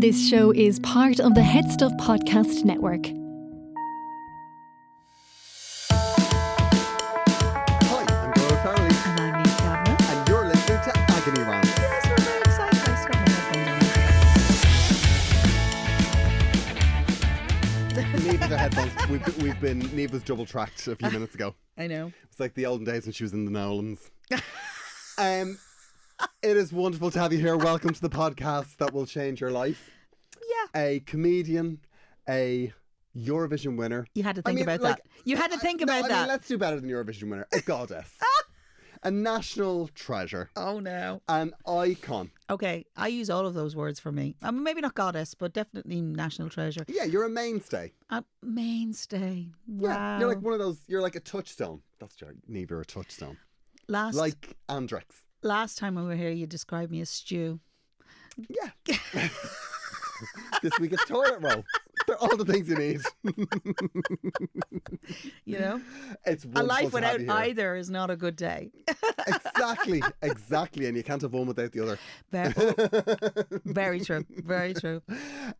This show is part of the Head Stuff Podcast Network. Hi, I'm Goro Farley, And I'm Niamh Kavanagh. and you're listening to Agony Rants. Yes, we're very excited. I swear my headphones Niamh with the headphones. Niamh was double tracked a few minutes ago. on. I know. It's like the olden days when she was in the Nolans. It is wonderful to have you here. Welcome to the podcast that will change your life. Yeah. A comedian, a Eurovision winner. You had to think about like, that. You had to think about I that. mean, let's do better than Eurovision winner. A goddess. A national treasure. Oh, no. An icon. Okay, I use all of those words for me. Maybe not goddess, but definitely national treasure. Yeah, you're a mainstay. A mainstay. Wow. Yeah, you're like one of those, you're like a touchstone. That's your Niamh, you're a touchstone. Like Andrex. Last time we were here, you described me as stew. Yeah. This week it's toilet roll. They're all the things you need. You know? It's A wonderful life to have without you here. either is not a good day. Exactly. And you can't have one without the other. Very true. Very true.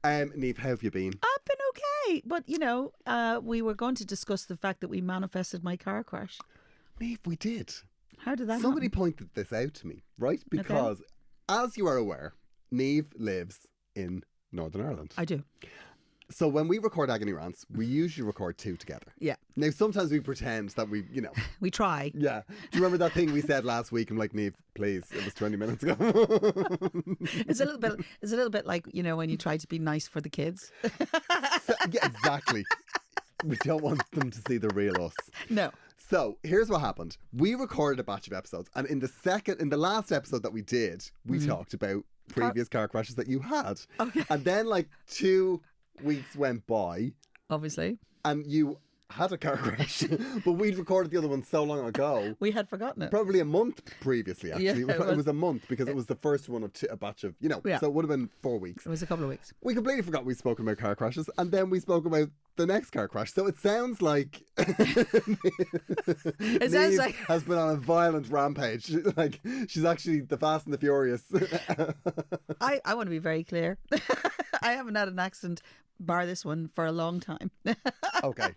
Niamh, how have you been? I've been okay. But, you know, we were going to discuss the fact that we manifested my car crash. Niamh, we did. How did that Somebody happen? pointed this out to me, right? Because, as you are aware, Niamh lives in Northern Ireland. I do. So when we record Agony Rants, we usually record two together. Yeah. Now, sometimes we pretend that we, We try. Yeah. Do you remember that thing we said last week? I'm like, Niamh, please. It was 20 minutes ago. It's a little bit like, you know, when you try to be nice for the kids. Yeah, exactly. We don't want them to see the real us. No. So here's what happened. We recorded a batch of episodes, and in the last episode that we did, we talked about previous car crashes that you had. Okay. And then like 2 weeks went by, Obviously. and you had a car crash, but we'd recorded the other one so long ago. We had forgotten it. Probably a month previously, actually. Yeah, it was a month because it was the first one of a batch of, Yeah. so it would have been 4 weeks. It was a couple of weeks. We completely forgot we'd spoken about car crashes, and then we spoke about the next car crash. So it sounds like It sounds Niamh like has been on a violent rampage. Like she's actually the Fast and the Furious. I want to be very clear. I haven't had an accident, bar this one, for a long time. Okay.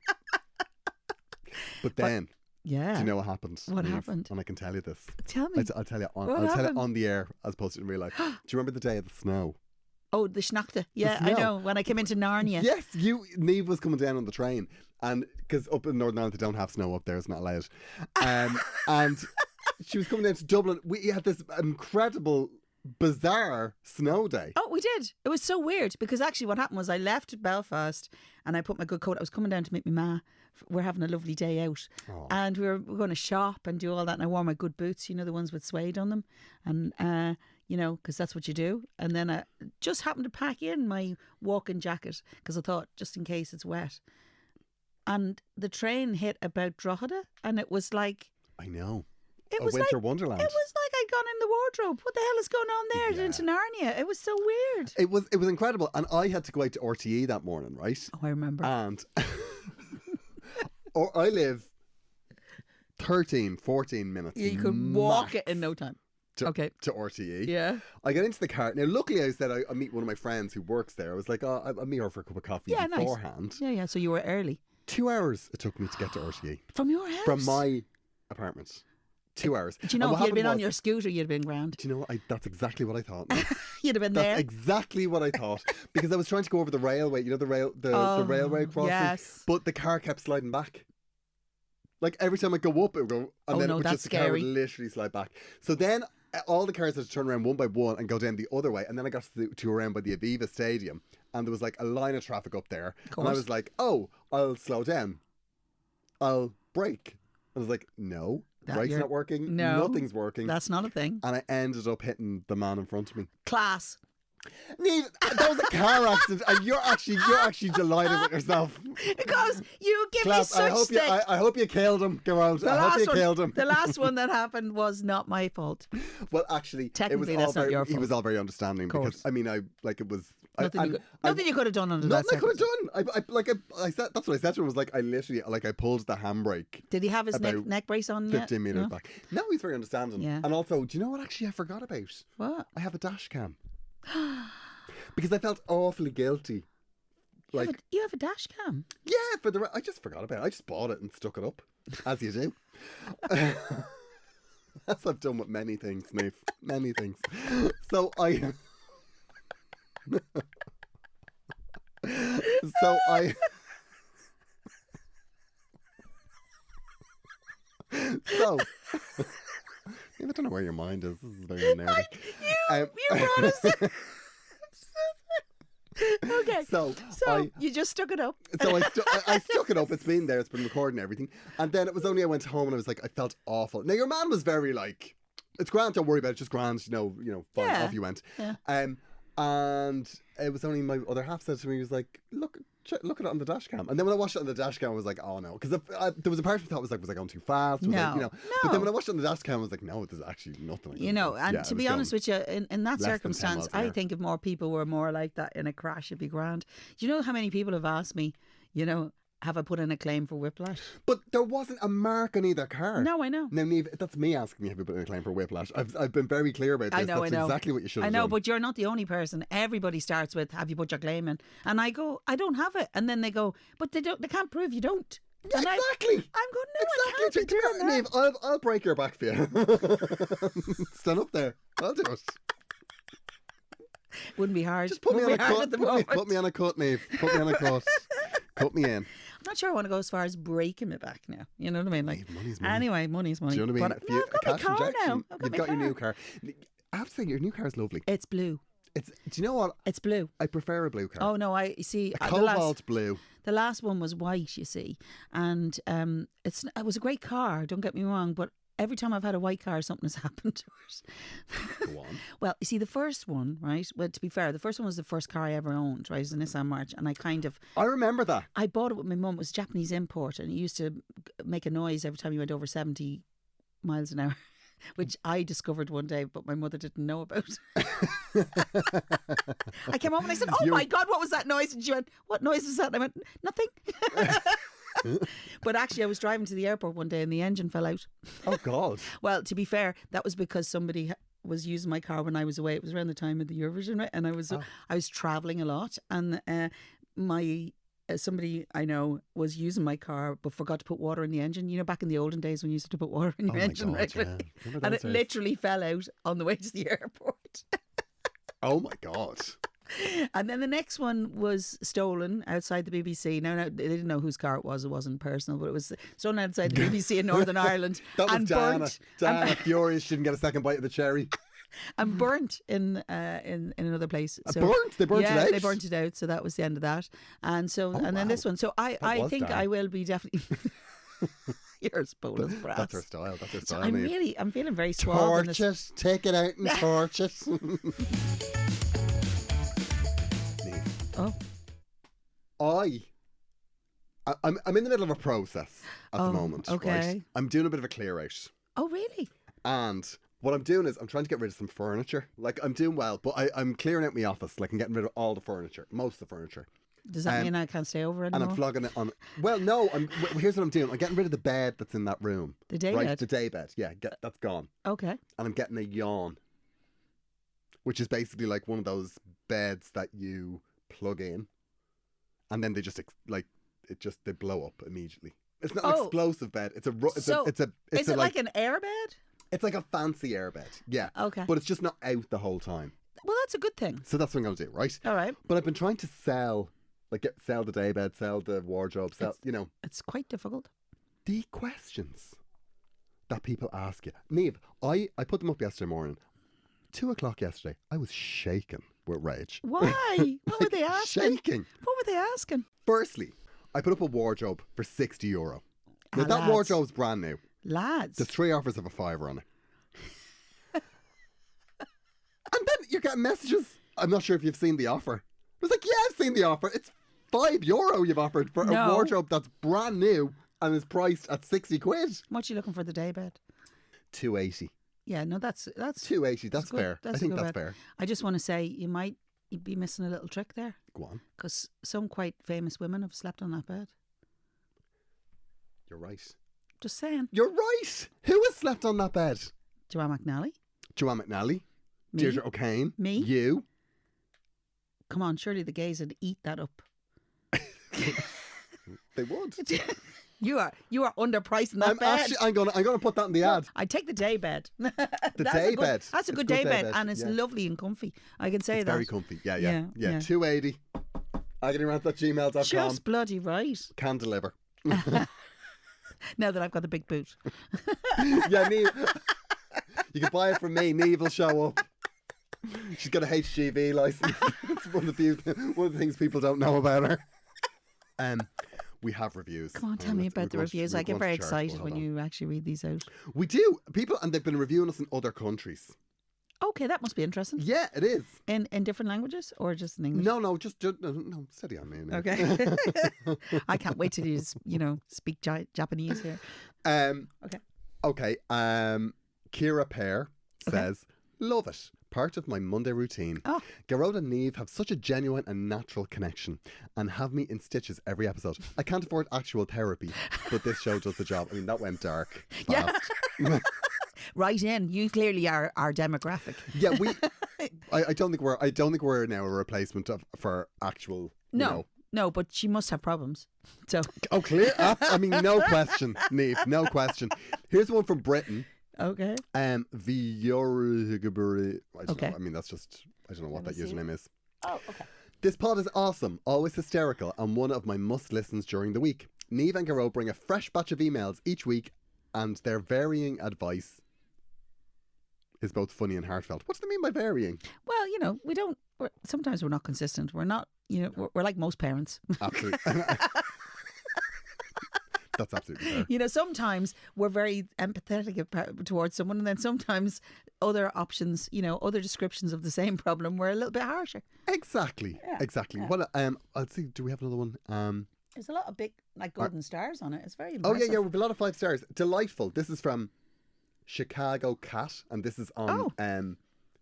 But then, Yeah. do you know what happened? What Niamh? happened? And I can tell you this. Tell me. I'll tell you What I'll tell happened? it on the air as opposed to in real life. Do you remember the day of the snow? Oh, the schnachte. Yeah, I snow. know. When I came into Narnia. Yes, Niamh was coming down on the train, and because up in Northern Ireland they don't have snow up there, it's not allowed. And she was coming down to Dublin. We had this incredible, bizarre snow day. Oh, we did. It was so weird because actually what happened was I left Belfast and I put my good coat. I was coming down to meet my ma. We're having a lovely day out. Oh. And we were going to shop and do all that. And I wore my good boots, you know, the ones with suede on them. And, you know, because that's what you do. And then I just happened to pack in my walking jacket because I thought, just in case it's wet. And the train hit about Drogheda and it was like... I know. It A was winter like, wonderland. It was like I'd gone in the wardrobe. What the hell is going on there? Yeah. Into Narnia. It was so weird. It was incredible. And I had to go out to RTE that morning, right? Oh, I remember. And or I live 13, 14 minutes. You could walk max it in no time. to, Okay. to RTE. Yeah. I get into the car. Now, luckily, I said I meet one of my friends who works there. I was like, oh, I'll meet her for a cup of coffee Yeah, nice. beforehand. Yeah, yeah. So you were early. 2 hours it took me to get to RTE From your house? from my apartment. 2 hours. Do you know, And if what you'd been happened on was- your scooter, you'd have been grand. Do you know what? That's exactly what I thought. You'd have been That's there. exactly what I thought, because I was trying to go over the railway. You know, the railway crossing. yes. But the car kept sliding back. Like every time I go up, it would go, and Oh, then no, it would that's just the car would scary. literally slide back. So then all the cars had to turn around one by one and go down the other way. And then I got to around by the Aviva Stadium, and there was like a line of traffic up there. And I course. was like, oh, I'll slow down. I'll brake. I was like, no, brake's you're- not working. No. Nothing's working. That's not a thing. And I ended up hitting the man in front of me. Class. Niamh, that was a car accident, and you're actually delighted with yourself. Because you give me Clap. such stick. I hope you killed him, Gerald. I hope you killed him. The last one that happened was not my fault. Well, actually, Technically, it was that's not your He was fault. all very understanding course. because I mean, it was Nothing you could have done under that Nothing I could circumstance. have done. I said that's what I said to him. Was like I literally I pulled the handbrake Did he have his about neck brace on yet? 15 meters No? back. No, he's very understanding. Yeah. And also, do you know what? Actually, I forgot about. What? I have a dash cam. because I felt awfully guilty. Like, You have a dash cam. yeah, I just forgot about it. I just bought it and stuck it up, as you do. As I've done with many things, Niamh. Many things. So I... So I... So... I don't know where your mind is. This is very nerdy. You brought us. Okay. So you just stuck it up. So I stuck it up. It's been there. It's been recording everything. And then it was only I went home and I was like, I felt awful. Now your man was very like, it's grand. Don't worry about it. Just grand. Fine. Yeah. Off you went. Yeah. And it was only my other half said to me, he was like, look at it on the dash cam. And then when I watched it on the dash cam, I was like, oh no, because there was a part of me thought was I going too fast? No. But then when I watched it on the dash cam, I was like, no, there's actually nothing. And to be honest with you, in that less than 10 circumstance, miles an I hour. think if more people were more like that in a crash, it'd be grand. Do you know how many people have asked me, have I put in a claim for whiplash? But there wasn't a mark on either car. No, I know. Now, Niamh, that's me asking you, have you put in a claim for whiplash? I've been very clear about this. I know. That's exactly what you should have I know, done. but you're not the only person. Everybody starts with, have you put your claim in? And I go, I don't have it. And then they go, but they can't prove you don't. Yeah, And exactly. I'm going, no, I can't be Come doing here, that. Niamh, I'll break your back for you. Stand up there. I'll do it. Wouldn't be hard. Just put me on a Wouldn't be hard cut. at the Put moment. me on a cut, Niamh. Put me on a cut. Cut me in. I'm not sure I want to go as far as breaking my back now. You know what I mean? Like, Niamh, money's money. anyway, money's money. Do you know what I mean? But no, I've got my car now. I've You've my got your car. new car. I have to say, your new car is lovely. It's blue. Do you know what? It's blue. I prefer a blue car. Oh no, you see, a cobalt blue. the last one was white, you see, and it was a great car. Don't get me wrong, but every time I've had a white car, something has happened to it. Go on. Well, you see, the first one, right? Well, to be fair, the first one was the first car I ever owned, right? It was a Nissan March, and I remember that. I bought it with my mum. It was a Japanese import, and it used to make a noise every time you went over 70 miles an hour. Which I discovered one day, but my mother didn't know about. I came home and I said, "Oh my God, what was that noise?" And she went, "What noise was that?" And I went, "Nothing." But actually, I was driving to the airport one day and the engine fell out. Oh God. Well, to be fair, that was because somebody was using my car when I was away. It was around the time of the Eurovision, right? And I was traveling a lot, and somebody I know was using my car but forgot to put water in the engine. You know, back in the olden days when you used to put water in your engine, right? Yeah. And it literally fell out on the way to the airport. Oh my God. And then the next one was stolen outside the BBC. Now, they didn't know whose car it was. It wasn't personal, but it was stolen outside the BBC in Northern Ireland. That was and Diana. burnt. Diana furious. She didn't get a second bite of the cherry. And burnt in another place. Burnt? They burnt it out? They burnt it out. So that was the end of that. And so, and then this one. So I was think dark. I will be definitely. You're as Polish brass. That's her style. That's her So style. I'm feeling very suave. in this. Torch it. Take it out and torch it. Oh, I'm in the middle of a process at the moment. okay. Right? I'm doing a bit of a clear out. oh, really? And what I'm doing is I'm trying to get rid of some furniture. Like, I'm doing well, but I'm clearing out my office. Like, I'm getting rid of all the furniture, most of the furniture. Does that mean I can't stay over And anymore? I'm flogging it on. Well, no, here's what I'm doing. I'm getting rid of the bed that's in that room. The day right? bed? The day bed. Yeah, that's gone. Okay. And I'm getting a yawn, which is basically like one of those beds that you plug in and then they just they blow up immediately. It's not an explosive bed. It's Is it like an airbed? It's like a fancy airbed. Yeah. Okay. But it's just not out the whole time. Well, that's a good thing. So that's what I'm going to do, right? All right. But I've been trying to sell the daybed, sell the wardrobe, It's quite difficult. the questions that people ask you. Niamh, I put them up yesterday morning. 2:00 yesterday, I was shaking with rage. Why? What were they asking? Shaking. What were they asking? Firstly, I put up a wardrobe for €60. Now, that lads. wardrobe's brand new. Lads. There's 3 offers of a £5 on it. And then you're getting messages. I'm not sure if you've seen the offer. I was like, yeah, I've seen the offer. It's €5 you've offered for a No. wardrobe that's brand new and is priced at 60 quid. What are you looking for the day bed? 280. Yeah, no, that's 280. That's good. fair. That's I a think good that's bed. fair. I just want to say you'd be missing a little trick there Go on. because some quite famous women have slept on that bed. You're right. Just saying. You're right. Who has slept on that bed? Joanne McNally. Joanne McNally. Me. Deirdre O'Kane. Me. You. come on, surely the gays would eat that up. They would. You are underpricing that bed. I'm gonna put that in the ad. I'd take the day bed. The That's day a good, bed. That's a It's good day bed, and it's yeah. lovely and comfy. I can say It's that. very comfy. Yeah. Yeah. 280. agonyrant@gmail.com. Just bloody right. Can deliver. Now that I've got the big boot. Yeah, Neve. You can buy it from me. Neve will show up. She's got a HGV license. It's one of the things people don't know about her. We have reviews. Come on, tell me about the reviews. I get very excited when you. you actually read these out. We do. People, and they've been reviewing us in other countries. Okay, that must be interesting. Yeah, it is. In different languages or just in English? No, just no. Steady on me. Neve. Okay. I can't wait till you speak Japanese here. Okay. Kira Pear says, love it. Part of my Monday routine. Oh. Garrod and Neve have such a genuine and natural connection and have me in stitches every episode. I can't afford actual therapy, but this show does the job. I mean, that went dark fast. Yeah. Right in. You clearly are our demographic. Yeah, I don't think we're now a replacement for actual. No, but she must have problems. So. Oh, clear. I mean, no question, Neve. No question. Here's one from Britain. Okay. Viorigaburi. Okay. I mean, that's just, I don't know what that username is. Oh, okay. This pod is awesome, always hysterical, and one of my must-listens during the week. Neve and Garrod bring a fresh batch of emails each week, and their varying advice is both funny and heartfelt. What do they mean by varying? Well, sometimes we're not consistent. We're not, we're like most parents. Absolutely. That's absolutely fair. Sometimes we're very empathetic towards someone, and then sometimes other options, other descriptions of the same problem were a little bit harsher. Exactly. Yeah. Exactly. Well, let's see. Do we have another one? There's a lot of big, golden stars on it. It's very Oh, impressive. yeah. We have a lot of 5 stars. Delightful. This is from Chicago Cat, and this is on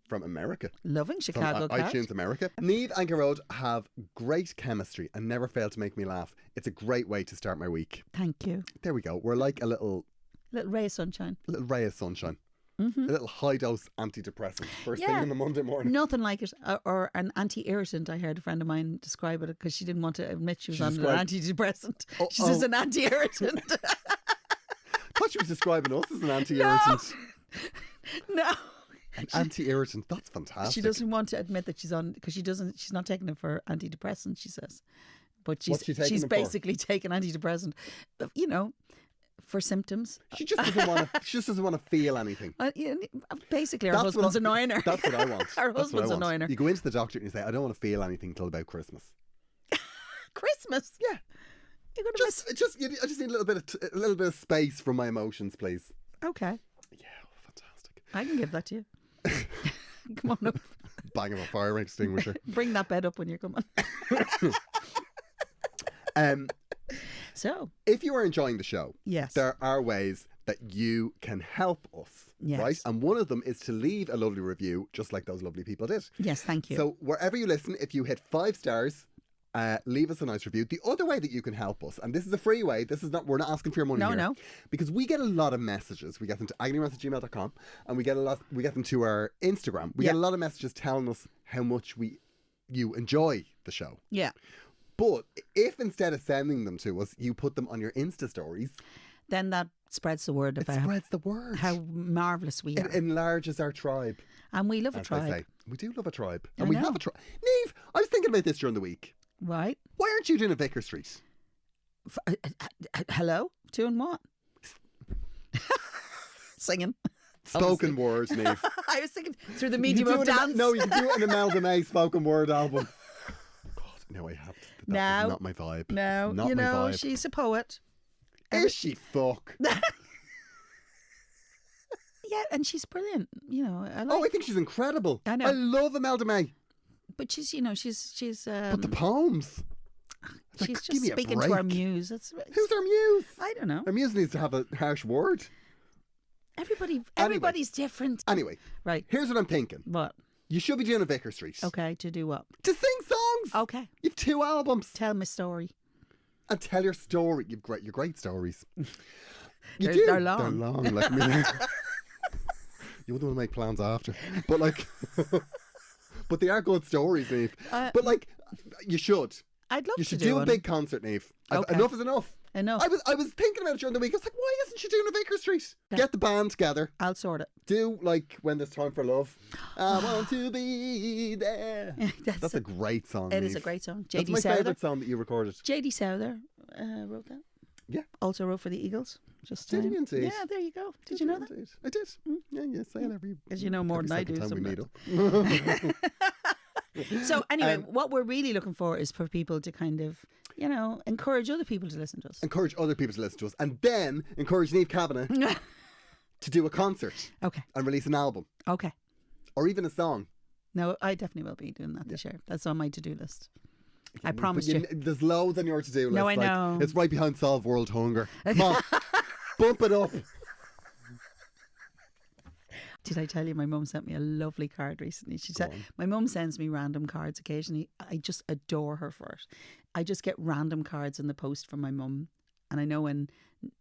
from America. Loving Chicago from, Cat. iTunes America. Neve and Garrod have great chemistry and never fail to make me laugh. It's a great way to start my week. Thank you. There we go. We're like a little ray of sunshine. ray of sunshine. Mm-hmm. A little high dose antidepressant first thing on the Monday morning. Nothing like it. Or an anti-irritant. I heard a friend of mine describe it because she didn't want to admit she was on an antidepressant. She says an anti-irritant. I thought she was describing us as an anti-irritant. No. An anti-irritant. That's fantastic. She doesn't want to admit that she's on because she's not taking it for antidepressant, she says. But she's basically taking antidepressant, for symptoms. She just doesn't want to feel anything. Basically, her husband's annoying her. That's what I want. Her husband's annoying her. You go into the doctor and you say, I don't want to feel anything till about Christmas. Christmas? Yeah. You're gonna I just need a little bit of space from my emotions, please. Okay. Yeah, fantastic. I can give that to you. Come on up. Bang of a fire extinguisher. Bring that bed up when you're coming. So, if you are enjoying the show, yes, there are ways that you can help us, yes, right? And one of them is to leave a lovely review, just like those lovely people did. Yes, thank you. So wherever you listen, if you hit 5 stars, leave us a nice review. The other way that you can help us, and this is a free way, we're not asking for your money here. No. Because we get a lot of messages. We get them to agonyrant@gmail.com, and we get them to our Instagram. We get a lot of messages telling us how much you enjoy the show. Yeah. But if instead of sending them to us, you put them on your Insta stories, then that spreads the word about spreads the word. How marvellous we are. It enlarges our tribe. And we love a as tribe. they say. We do love a tribe. I And we know. have a tribe. Neve, I was thinking about this during the week. Right. Why aren't you doing a Vicar Street? Hello? Doing what? Singing. Spoken word, Neve. I was thinking through the You medium can of do dance. you can do an Imelda May spoken word album. God, no, I have to. That is not my vibe. No, not my vibe. she's a poet. Is she fuck? Yeah, and she's brilliant. I think she's incredible. I know. I love Imelda May. But she's she's But the poems. It's she's like, give just me a speaking to our break. muse. Who's our muse? I don't know. Our muse needs to have a harsh word. Everybody's different. Anyway, Right. here's what I'm thinking. What? You should be doing a Vicar Street. Okay, to do what? To sing songs. Okay. You've 2 albums. Tell me story. And tell your story. You're great stories. You They're long. They're long. Like, you wouldn't want to make plans after. But But they are good stories, Neve. But like, you should. I'd love You to should do do a one. big concert, Neve. Okay. Enough is enough. Enough. I was thinking about it during the week. I was like, why isn't she doing a Vicar Street? Get the band together. I'll sort it. Do like When There's Time for Love. I want to be there. That's a great song. It is Niamh. a great song. That's JD my Souther. favourite song that you recorded. JD Souther wrote that. Yeah. Also wrote for the Eagles. Just Did he indeed? Yeah, there you go. Did you know that? Indeed. I did. Yeah, you say it every. Because you know more than I do. Time we sometimes. meet up. So anyway, what we're really looking for is for people to kind of, encourage other people to listen to us. Encourage other people to listen to us, and then encourage Niamh Kavanagh to do a concert Okay. and release an album Okay. or even a song. No, I definitely will be doing that this year. That's on my to-do list. I But promised you. There's loads on your to-do list. No, I like, know. It's right behind Solve World Hunger. Come on, bump it up. Did I tell you my mum sent me a lovely card recently? She said, on. my mum sends me random cards occasionally. I just adore her for it. I just get random cards in the post from my mum. And I know when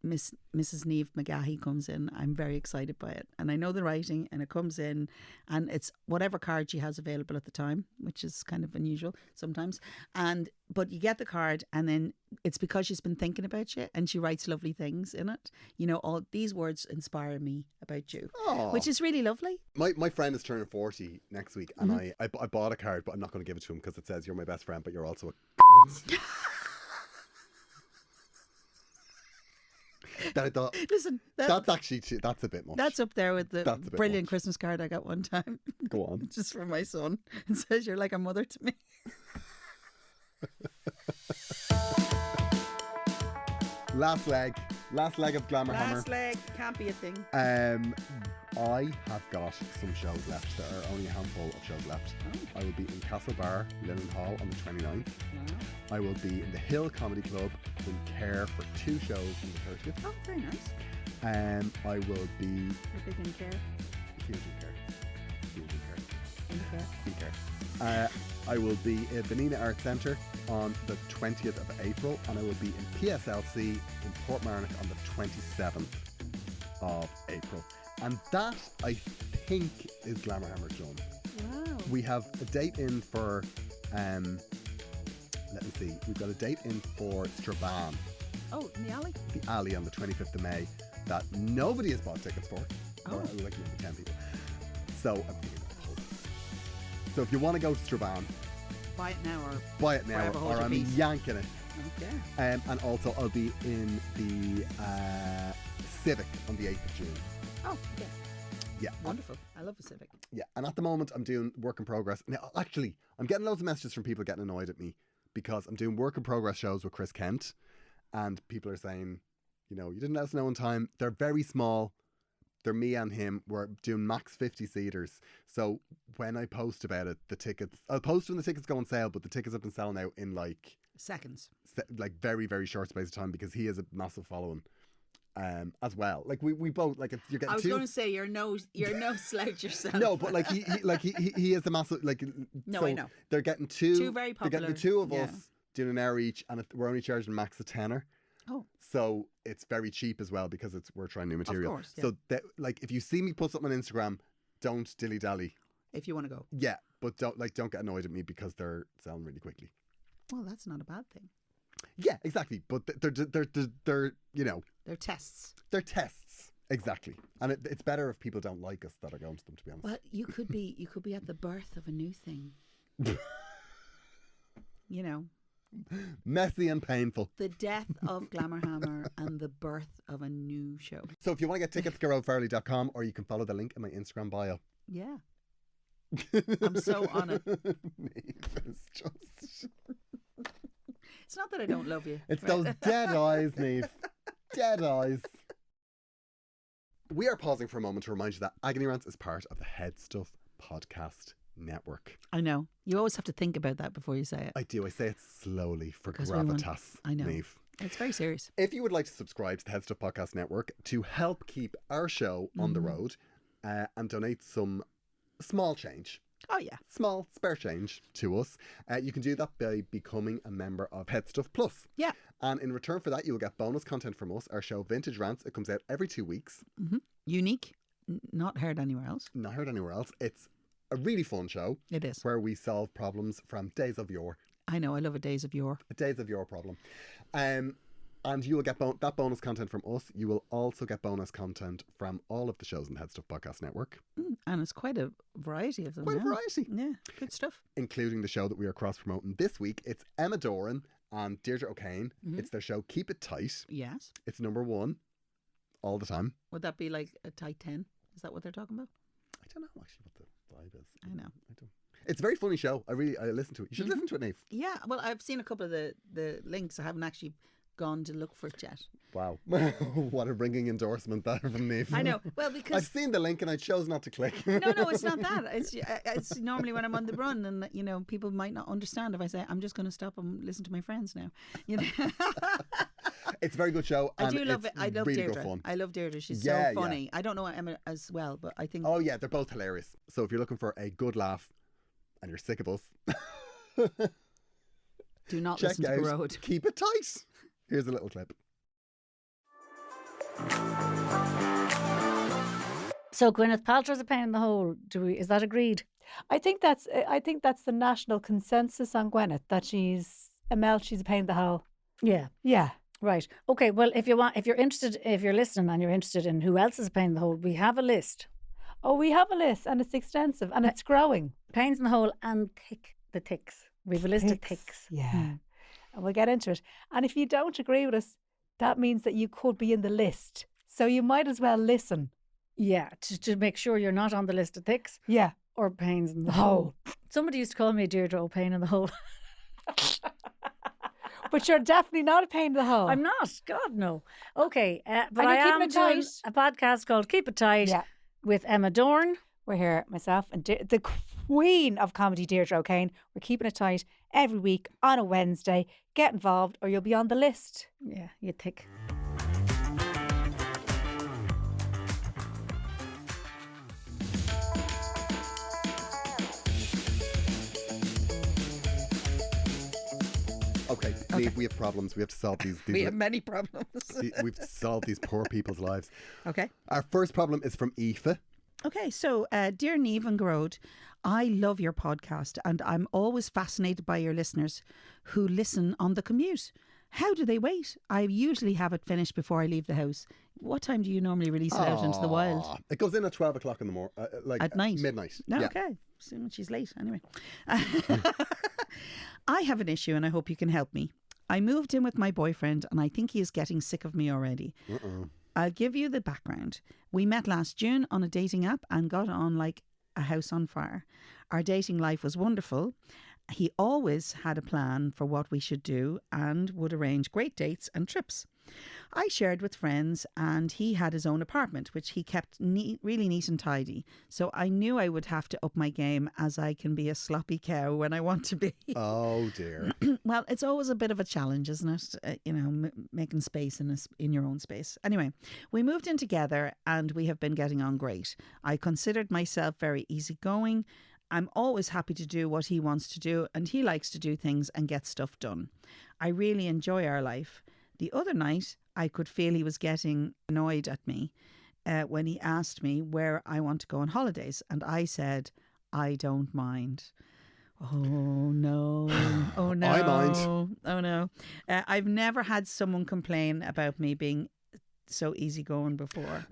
Mrs. Niamh McGahey comes in, I'm very excited by it. And I know the writing, and it comes in, and it's whatever card she has available at the time, which is kind of unusual sometimes. But you get the card, and then it's because she's been thinking about you, and she writes lovely things in it. All these words inspire me about you, Aw. which is really lovely. My friend is turning 40 next week, and I bought a card, but I'm not going to give it to him because it says you're my best friend, but you're also a that I thought, Listen, that's actually that's a bit much. that's up there with the That's a bit brilliant much. Christmas card I got one time. Go on. Just for my son. It says you're like a mother to me. Last leg of Glamour Hammer. leg can't be a thing. I have got some shows left. There are only a handful of shows left. I will be in Castlebar, Linen Hall on the 29th. I will be in the Hill Comedy Club in Care for 2 shows on the 30th. Oh, very nice. I will be You're big in care. huge in Care. Huge in Care. In care. In Care. I will be at Benina Art Centre on the 20th of April, and I will be in PSLC in Portmarnock on the 27th of April. And that, I think, is Glamour Hammer done. Wow. We have a date in for, let me see, we've got a date in for Strabane, Oh, in the alley? the alley on the 25th of May, that nobody has bought tickets for. Oh. Or like maybe 10 people. So I'm thinking of hope. So if you want to go to Strabane, Buy it now or buy it now, Forever hold or your I'm peace. yanking it. okay. And also I'll be in the Civic on the 8th of June. Oh, yeah. Yeah. Wonderful. I love the Civic. Yeah, and at the moment I'm doing work in progress. Now, actually, I'm getting loads of messages from people getting annoyed at me because I'm doing work in progress shows with Chris Kent, and people are saying, you didn't let us know in time. They're very small. They're me and him. We're doing max 50 seaters. So when I post about it, I'll post when the tickets go on sale, but the tickets have been selling out in like Seconds. very, very short space of time because he has a massive following. As well, like we both like you're getting I was two. going to say you're no slouch yourself. No, but like he is a massive like. No, so I know. They're getting two. Two very They're getting the popular, two of yeah. us doing an hour each, and we're only charging max a tenner. Oh, So it's very cheap as well because we're trying new material. course, yeah. So that like if you see me put something on Instagram, don't dilly dally. if you want to go. Yeah, but don't get annoyed at me because they're selling really quickly. Well, that's not a bad thing. Yeah, exactly. But they're They're tests. they're tests. Exactly, and it's better if people don't like us that are going to them. To be honest. Well, you could be at the birth of a new thing. Messy and painful. The death of Glamour Hammer and the birth of a new show. So if you want to get tickets, GeraldFarley.com, or you can follow the link in my Instagram bio. Yeah. I'm so on it. It's just... It's not that I don't love you. It's right? those dead eyes, Niamh. Dead eyes. We are pausing for a moment to remind you that Agony Rants is part of the Head Stuff podcast network. I know. You always have to think about that before you say it. I do. I say it slowly for 'Cause we want- gravitas, I know. Niamh. It's very serious. If you would like to subscribe to the Head Stuff Podcast Network to help keep our show on the road and donate some small change, Oh, yeah. small spare change to us, you can do that by becoming a member of Head Stuff Plus. Yeah. And in return for that, you will get bonus content from us, our show Vintage Rants. It comes out every 2 weeks. Unique. Not heard anywhere else. Not heard anywhere else. It's a really fun show It is. where we solve problems from days of yore. I know. I love a Days of Yore. A days of yore problem. And you will get that bonus content from us. You will also get bonus content from all of the shows in the Head Stuff Podcast Network, And it's quite a variety of them. quite a now. variety, Yeah, good stuff. including the show that we are cross promoting this week. It's Emma Doran and Deirdre O'Kane. It's their show Keep It Tight. Yes. It's number 1 all the time. Would that be like a tight 10? Is that what they're talking about? I don't know actually what the vibe is. I know. I don't. It's a very funny show. I listen to it. You should listen to it, Neve. Yeah. Well, I've seen a couple of the links. I haven't actually gone to look for it yet. Wow. What a ringing endorsement that from Neve. I know. Well, I've because seen the link and I chose not to click. no, it's not that. It's normally when I'm on the run, and you know, people might not understand if I say I'm just going to stop and listen to my friends now. You know. It's a very good show. I And do love it's it. I love really Deirdre. good fun. I love Deirdre. She's Yeah, so funny. I don't know Emma as well, but I think Oh yeah, they're both hilarious. So if you're looking for a good laugh and you're sick of us, do not check listen to out the road. Keep It Tight. Here's a little clip. So Gwyneth Paltrow's a pain in the hole. Is that agreed? I think that's the national consensus on Gwyneth, that she's a pain in the hole. Yeah. Yeah. Right. Okay. Well, if you're listening and you're interested in who else is a pain in the hole, we have a list. Oh, we have a list and it's extensive and it's growing. Pains in the hole and the ticks. We've a list of ticks. Yeah. Hmm. And we'll get into it. And if you don't agree with us, that means that you could be in the list. So you might as well listen. Yeah. To make sure you're not on the list of ticks Yeah. or pains in the No. hole. Somebody used to call me Deirdre O'Pain in the hole. But you're definitely not a pain in the hole. I'm not. God, no. Okay. But And I you're keeping am it doing tight. a podcast called Keep It Tight Yeah. with Emma Dorn. We're here, myself and the queen of comedy, Deirdre O'Kane. We're keeping it tight every week on a Wednesday. Get involved or you'll be on the list. Yeah, you tick. Okay, Neve, we have problems. We have to solve these. We have many problems. We've to solve these poor people's lives. Okay. Our first problem is from Aoife. Okay, so dear Neve and Grode, I love your podcast and I'm always fascinated by your listeners who listen on the commute. How do they wait? I usually have it finished before I leave the house. What time do you normally release it out into the wild? Aw, it goes in at 12 o'clock in the morning, like At night? midnight. No, Yeah. okay. Soon she's late anyway. I have an issue and I hope you can help me. I moved in with my boyfriend and I think he is getting sick of me already. I'll give you the background. We met last June on a dating app and got on like a house on fire. Our dating life was wonderful. He always had a plan for what we should do and would arrange great dates and trips. I shared with friends and he had his own apartment, which he kept really neat and tidy. So I knew I would have to up my game as I can be a sloppy cow when I want to be. Oh dear. Well, it's always a bit of a challenge, isn't it? Making space in your own space. Anyway, we moved in together and we have been getting on great. I considered myself very easygoing. I'm always happy to do what he wants to do and he likes to do things and get stuff done. I really enjoy our life. The other night, I could feel he was getting annoyed at me when he asked me where I want to go on holidays. And I said, I don't mind. Oh no. Oh no. I mind. Oh no. I've never had someone complain about me being so easygoing before.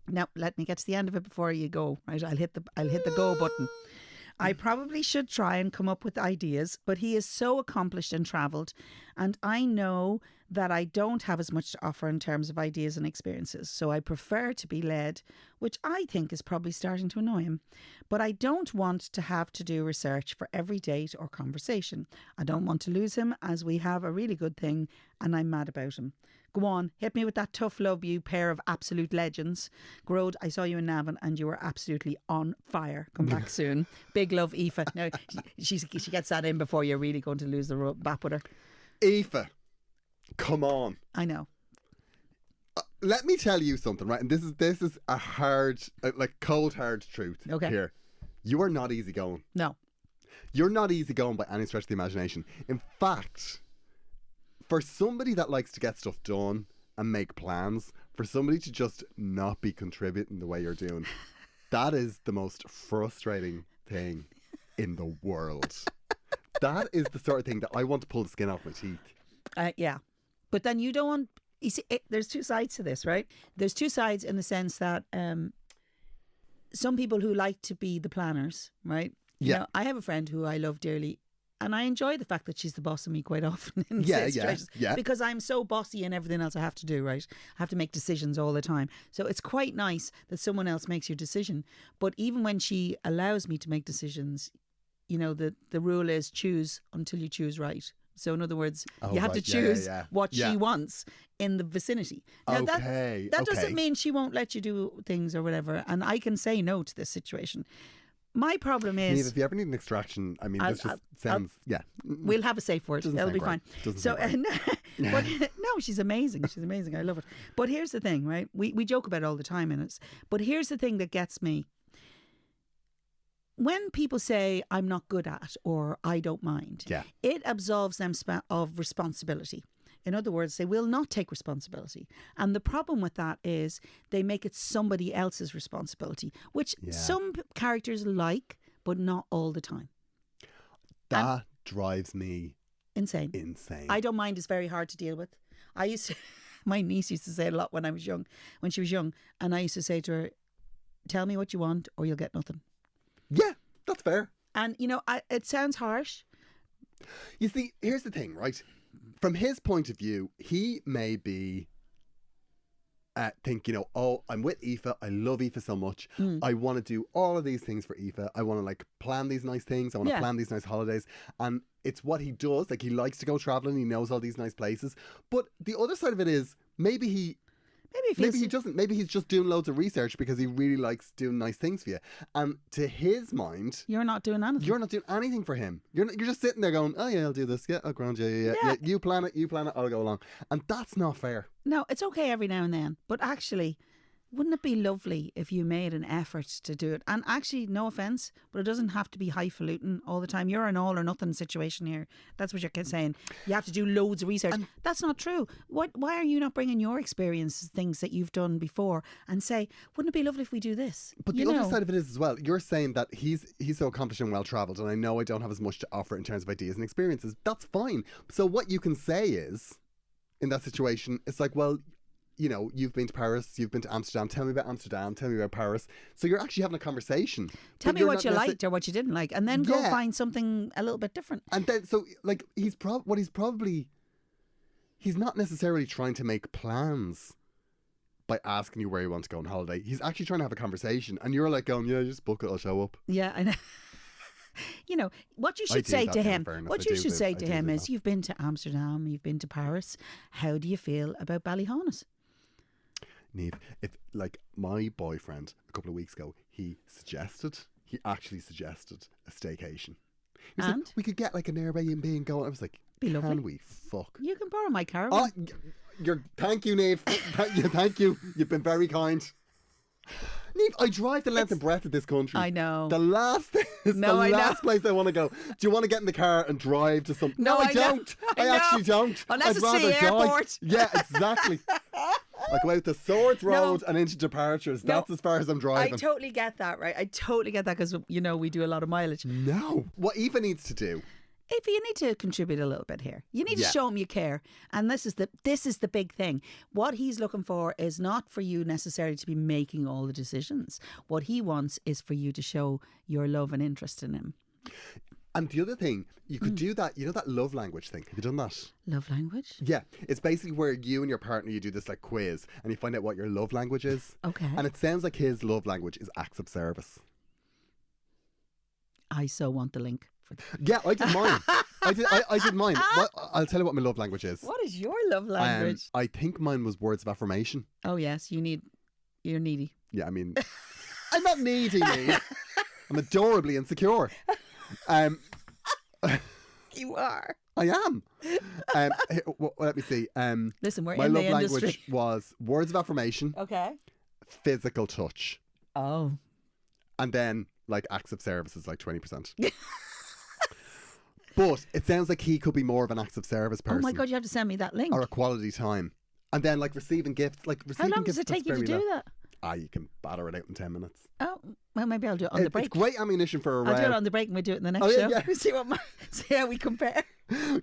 Now, let me get to the end of it before you go. Right, I'll hit the go button. I probably should try and come up with ideas, but he is so accomplished and travelled, and I know that I don't have as much to offer in terms of ideas and experiences, so I prefer to be led, which I think is probably starting to annoy him. But I don't want to have to do research for every date or conversation. I don't want to lose him as we have a really good thing and I'm mad about him. Go on, hit me with that tough love, you pair of absolute legends. Grode, I saw you in Navan and you were absolutely on fire. Come back soon. Big love, Aoife. Now, she gets that in before you're really going to lose the bat with her. Aoife, come on. I know. Let me tell you something, right? And this is a hard, cold hard truth Okay. here. You are not easygoing. No. You're not easygoing by any stretch of the imagination. In fact, for somebody that likes to get stuff done and make plans, for somebody to just not be contributing the way you're doing, that is the most frustrating thing in the world. That is the sort of thing that I want to pull the skin off my teeth. Yeah. But then you don't want... You see, there's two sides to this, right? There's two sides in the sense that some people who like to be the planners, right? You Yeah. know, I have a friend who I love dearly, and I enjoy the fact that she's the boss of me quite often in Yeah, situations. yeah. Because I'm so bossy in everything else I have to do, right? I have to make decisions all the time. So it's quite nice that someone else makes your decision. But even when she allows me to make decisions, you know, the rule is choose until you choose right. So in other words, Oh, you have right. to Yeah, yeah, choose yeah. what Yeah. she wants in the vicinity. Now Okay, that okay. doesn't mean she won't let you do things or whatever. And I can say no to this situation. My problem Niamh, is if you ever need an extraction, I mean, I'll- this just I'll- sounds, yeah. we'll have a safe word. Doesn't That'll sound be right. fine. Doesn't So, sound but no, she's amazing. She's amazing. I love it. But here's the thing, right? We joke about it all the time in it. But here's the thing that gets me. When people say I'm not good at or I don't mind, Yeah. it absolves them of responsibility. In other words, they will not take responsibility. And the problem with that is they make it somebody else's responsibility, which Yeah. some characters like, but not all the time. That drives me Insane. insane. I don't mind. It's very hard to deal with. I used to, my niece used to say it a lot when she was young, and I used to say to her, "Tell me what you want, or you'll get nothing." Yeah, that's fair. And you know, it sounds harsh. You see, here's the thing, right? From his point of view, he may be think, you know, oh, I'm with Aoife. I love Aoife so much. I want to do all of these things for Aoife. I want to like plan these nice things. I want to Yeah. plan these nice holidays. And it's what he does. Like he likes to go traveling. He knows all these nice places. But the other side of it is maybe he doesn't. Maybe he's just doing loads of research because he really likes doing nice things for you. And to his mind, You're not doing anything. you're not doing anything for him. You're just sitting there going, oh yeah, I'll do this. Yeah, I'll ground. Yeah. You plan it, I'll go along. And that's not fair. No, it's okay every now and then, but actually, wouldn't it be lovely if you made an effort to do it? And actually, no offense, but it doesn't have to be highfalutin all the time. You're an all or nothing situation here. That's what you're saying. You have to do loads of research. That's not true. Why are you not bringing your experiences, things that you've done before, and say, wouldn't it be lovely if we do this? But the other side of it is as well, you're saying that he's so accomplished and well travelled, and I know I don't have as much to offer in terms of ideas and experiences. That's fine. So what you can say is, in that situation, it's like, well, you know, you've been to Paris, you've been to Amsterdam, tell me about Amsterdam, tell me about Paris. So you're actually having a conversation. Tell But me you're what not you necessar- liked or what you didn't like, and then go Yeah. find something a little bit different. And then, so, like, he's not necessarily trying to make plans by asking you where you want to go on holiday. He's actually trying to have a conversation, and you're like going, yeah, just book it, I'll show up. Yeah, I know. You know, what you I should do say that, to in him, fairness. what I you do should do- say I to do him do is, that. you've been to Amsterdam, you've been to Paris. How do you feel about Ballyhonus? Niamh, if like my boyfriend a couple of weeks ago, he actually suggested a staycation. He was like, And? we could get like an Airbnb and go. I was like, Be lovely. can we fuck? You can borrow my Oh, caravan. thank you, Niamh. Thank you. You've been very kind. Niamh, I drive the length and breadth of this country. I know. The last place I want to go. Do you want to get in the car and drive to something? No, I I know. don't. I I know. actually don't. Unless I'd it's rather the die. airport. Yeah, exactly. I go out the Swords Road and into departures. No, That's as far as I'm I driving. totally get that, right? I totally get that because, you know, we do a lot of mileage. No. What Aoife needs to do. If you need to contribute a little bit here, you need Yeah. to show him you care, and this is the big thing. What he's looking for is not for you necessarily to be making all the decisions. What he wants is for you to show your love and interest in him. And the other thing, you could do that, you know, that love language thing. Have you done that? Love language. Yeah. It's basically where you and your partner, you do this like quiz and you find out what your love language is. Okay. And it sounds like his love language is acts of service. I so want the link for that. Yeah, I did mine. I did mine. I'll tell you what my love language is. What is your love language? I think mine was words of affirmation. Oh yes, you're needy. Yeah, I mean, I'm not needy, Niamh. I'm adorably insecure. You are. I am. Let me see. Listen, we're My in love the industry. language was words of affirmation, Okay. physical touch, Oh. and then like acts of service is like 20%. But it sounds like he could be more of an acts of service person. Oh my God, you have to send me that link. Or a quality time. And then like receiving gifts, like How receiving long gifts. does it take that's you to very do low. that? You can batter it out in 10 minutes. Oh, well, maybe I'll do it on the break. It's great ammunition for a row. I'll do it on the break and we do it in the next Oh, yeah, show. yeah. See how we compare.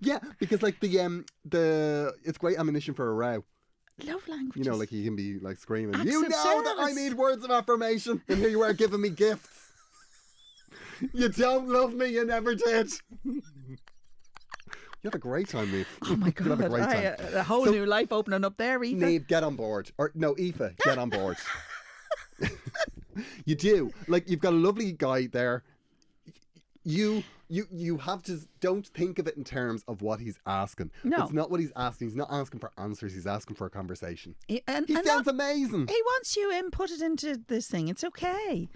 Yeah, because like the it's great ammunition for a row. Love languages. You know, like you can be like screaming, Acts you of know that I service." need words of affirmation, and here you are giving me gifts. You don't love me, you never did. You have a great time, Neve. Oh my You have a God. great time. A whole So- new life opening up there, Aoife. Neve, get on board. Or no, Aoife, get on board. You do. Like, you've got a lovely guy there. You have to, don't think of it in terms of what he's asking. No. It's not what he's asking. He's not asking for answers. He's asking for a conversation. And He and sounds not- amazing. He wants you inputted into this thing. It's okay.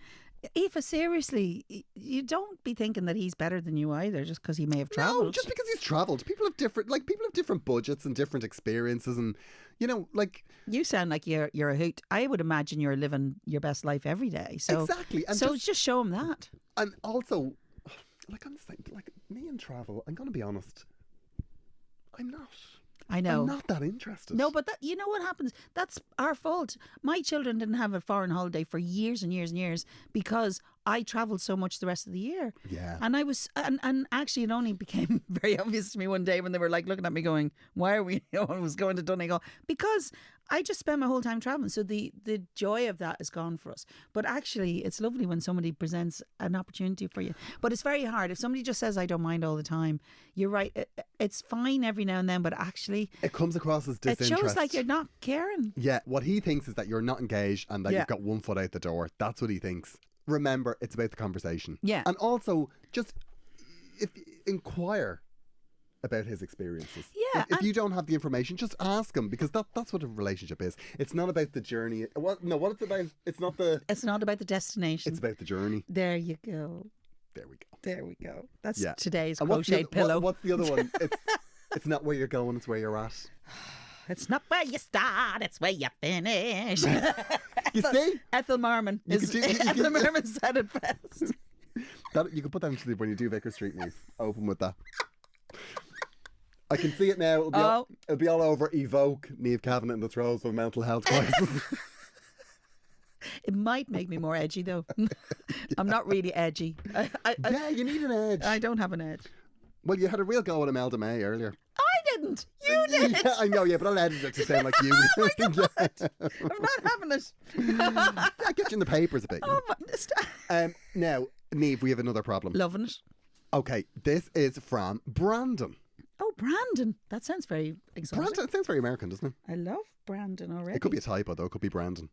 Aoife, seriously, you don't be thinking that he's better than you either just because he may have travelled. No, just because he's travelled. People have different budgets and different experiences, and you know, like You sound like you're a hoot. I would imagine you're living your best life every day. So exactly. And so just show him that. and also, like I'm saying, like me and travel. I'm gonna be honest. I'm not. I know. I'm not that interested. No, but that, you know what happens? That's our fault. My children didn't have a foreign holiday for years and years and years because I travelled so much the rest of the year. Yeah. And I was, and actually it only became very obvious to me one day when they were like looking at me going, why are we, I was going to Donegal? Because I just spent my whole time travelling. So the joy of that is gone for us. But actually it's lovely when somebody presents an opportunity for you. But it's very hard. If somebody just says, I don't mind all the time, you're right. It's fine every now and then, but actually It comes across as it disinterest. shows like you're not caring. Yeah, what he thinks is that you're not engaged and that Yeah. you've got one foot out the door. That's what he thinks. Remember, it's about the conversation. Yeah. And also, just inquire about his experiences. Yeah, If and- you don't have the information, just ask him, because that's what a relationship is. It's not about the journey. What it's about, it's not the, It's not about the destination. it's about the journey. There you go. There we go. There we go. That's Yeah. today's And what's the crocheted pillow. what's the other one? It's not where you're going, it's where you're at. It's not where you start, it's where you finish. You see? Ethel Merman. You could do- you Ethel could- Merman said it best. That, you can put that into the, when you do Vicar Street News. Open with that. I can see it now. It'll be all over Evoke, Niamh Kavanagh in the throes of a mental health crisis. It might make me more edgy though. I'm not really edgy. Yeah, you need an edge. I don't have an edge. Well, you had a real go at Imelda May earlier. I didn't. You did. Yeah, I know, yeah, but I'll edit it to sound like you. I'm not having it. I'll get you in the papers a bit. Oh, my, Now, Niamh, we have another problem. loving it. Okay, this is from Brandon. Oh, Brandon. That sounds very exotic. Brandon, it sounds very American, doesn't it? I love Brandon already. It could be a typo, though. It could be Brandon.